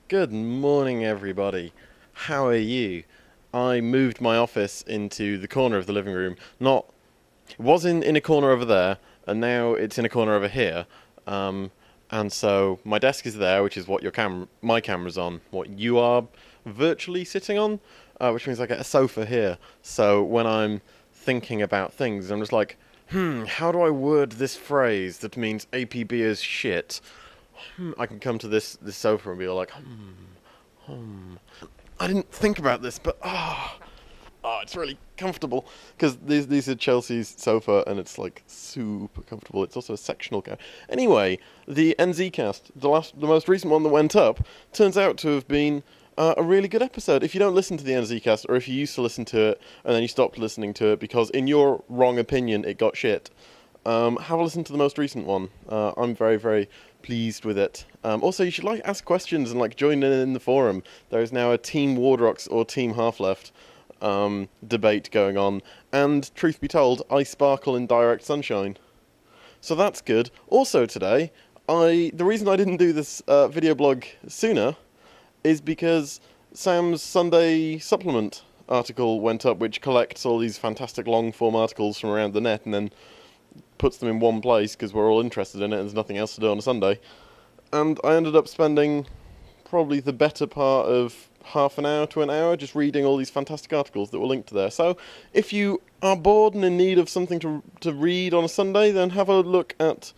Good morning, everybody. How are you? I moved my office into the corner of the living room. It was in a corner over there, and now it's in a corner over here. And so my desk is there, which is what my camera's on. What you are virtually sitting on, which means I get a sofa here. So when I'm thinking about things, I'm just like, how do I word this phrase that means APB is shit? I can come to this sofa and be like, I didn't think about this, but it's really comfortable because these are Chelsea's sofa and it's like super comfortable. It's also a sectional couch. Anyway, the NZ cast, the most recent one that went up, turns out to have been a really good episode. If you don't listen to the NZ cast, or if you used to listen to it and then you stopped listening to it because, in your wrong opinion, it got shit, have a listen to the most recent one. I'm very, very pleased with it. Also, you should ask questions and join in the forum. There is now a Team Wardrox or Team Half-Left debate going on, and truth be told, I sparkle in direct sunshine. So that's good. Also today, the reason I didn't do this video blog sooner is because Sam's Sunday supplement article went up, which collects all these fantastic long-form articles from around the net and then puts them in one place because we're all interested in it and there's nothing else to do on a Sunday. And I ended up spending probably the better part of half an hour to an hour just reading all these fantastic articles that were linked to there. So if you are bored and in need of something to read on a Sunday, then have a look at...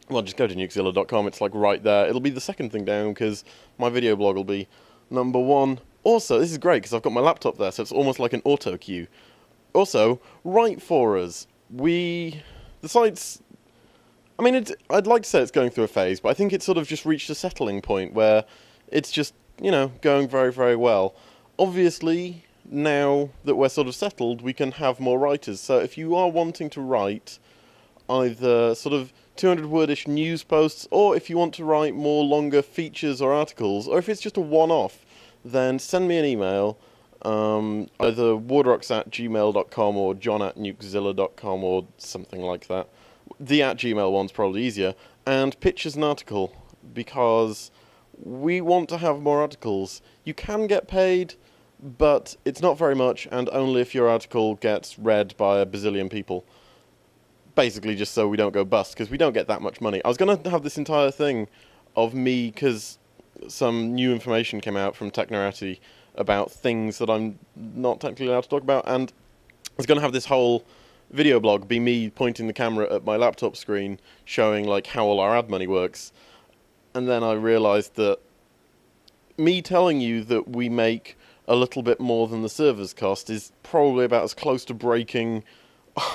Well, just go to nukezilla.com, it's right there. It'll be the second thing down because my video blog will be number one. Also, this is great because I've got my laptop there, so it's almost like an auto cue. Also, write for us. The site's... I mean, I'd like to say it's going through a phase, but I think it's sort of just reached a settling point where it's just, going very, very well. Obviously, now that we're sort of settled, we can have more writers. So if you are wanting to write either sort of 200-wordish news posts, or if you want to write more longer features or articles, or if it's just a one-off, then send me an email, either wardrox@gmail.com or john@nukezilla.com or something like that. The @gmail one's probably easier, and pitch us an article, because we want to have more articles. You can get paid, but it's not very much, and only if your article gets read by a bazillion people. Basically just so we don't go bust, because we don't get that much money. I was going to have this entire thing of me, because some new information came out from Technorati about things that I'm not technically allowed to talk about, and I was going to have this whole video blog be me pointing the camera at my laptop screen, showing how all our ad money works. And then I realised that me telling you that we make a little bit more than the servers cost is probably about as close to breaking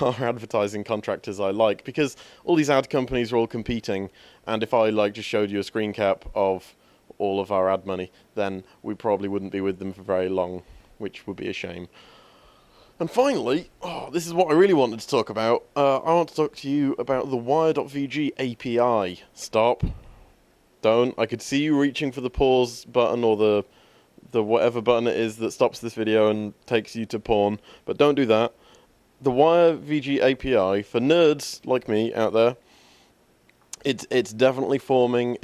our advertising contract as I like, because all these ad companies are all competing, and if I just showed you a screen cap of all of our ad money, then we probably wouldn't be with them for very long, which would be a shame. And finally, this is what I really wanted to talk about. I want to talk to you about the Wire.vg API. Stop. Don't. I could see you reaching for the pause button or the whatever button it is that stops this video and takes you to porn, but don't do that. The Wire.vg API, for nerds like me out there, it's definitely forming.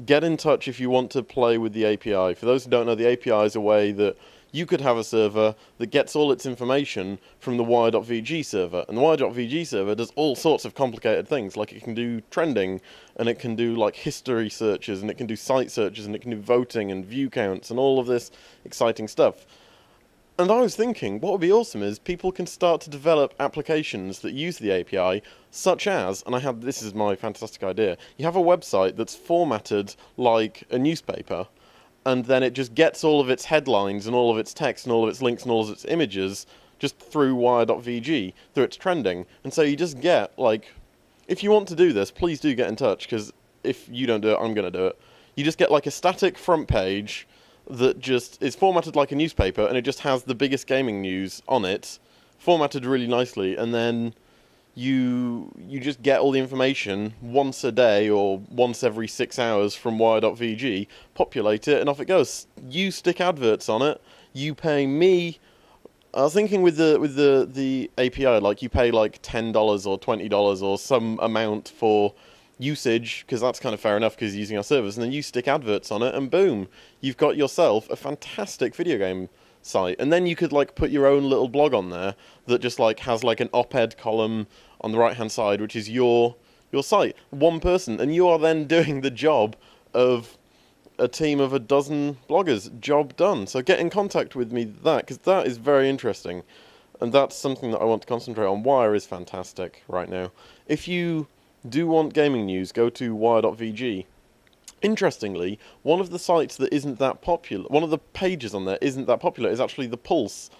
Get in touch if you want to play with the API. For those who don't know, the API is a way that you could have a server that gets all its information from the Wire.vg server. And the Wire.vg server does all sorts of complicated things. It can do trending, and it can do history searches, and it can do site searches, and it can do voting and view counts, and all of this exciting stuff. And I was thinking, what would be awesome is people can start to develop applications that use the API, such as, and this is my fantastic idea, you have a website that's formatted like a newspaper, and then it just gets all of its headlines and all of its text and all of its links and all of its images just through Wire.vg, through its trending. And so you just get, if you want to do this, please do get in touch, because if you don't do it, I'm going to do it. You just get a static front page that just is formatted like a newspaper, and it just has the biggest gaming news on it, formatted really nicely, and then you just get all the information once a day or once every 6 hours from Wire.vg, populate it, and off it goes. You stick adverts on it, you pay me. I was thinking with the API, you pay $10 or $20 or some amount for usage, because that's kind of fair enough because you're using our servers, and then you stick adverts on it, and boom, you've got yourself a fantastic video game site. And then you could like put your own little blog on there that just like has like an op-ed column on the right hand side, which is your site, one person, and you are then doing the job of a team of a dozen bloggers. Job done. So get in contact with me because that is very interesting, and that's something that I want to concentrate on. Wire is fantastic right now. If you do want gaming news, go to wire.vg. Interestingly, one of the sites that isn't that popular, one of the pages on there isn't that popular, is actually the Pulse.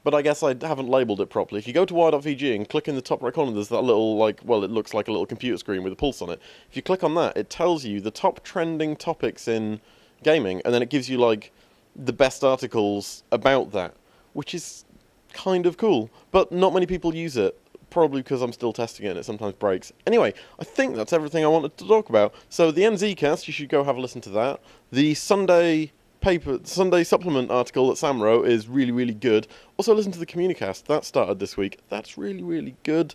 But I guess I haven't labelled it properly. If you go to wire.vg and click in the top right corner, there's that little, like, well, it looks like a little computer screen with a pulse on it. If you click on that, it tells you the top trending topics in gaming, and then it gives you, like, the best articles about that, which is kind of cool. But not many people use it, probably because I'm still testing it and it sometimes breaks. Anyway, I think that's everything I wanted to talk about. So the NZ cast, you should go have a listen to that. The Sunday supplement article that Sam wrote is really, really good. Also listen to the Communicast, that started this week. That's really, really good.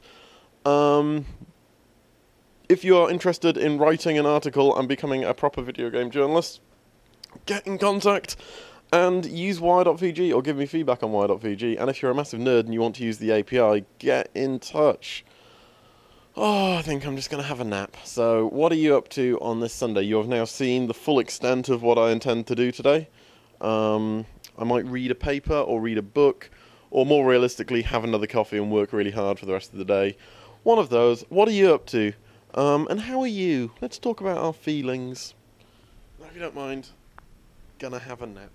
If you are interested in writing an article and becoming a proper video game journalist, get in contact and use wire.vg or give me feedback on wire.vg. And if you're a massive nerd and you want to use the API, get in touch. Oh, I think I'm just going to have a nap. So, what are you up to on this Sunday? You have now seen the full extent of what I intend to do today. I might read a paper or read a book, or more realistically, have another coffee and work really hard for the rest of the day. One of those. What are you up to? And how are you? Let's talk about our feelings. If you don't mind, gonna have a nap.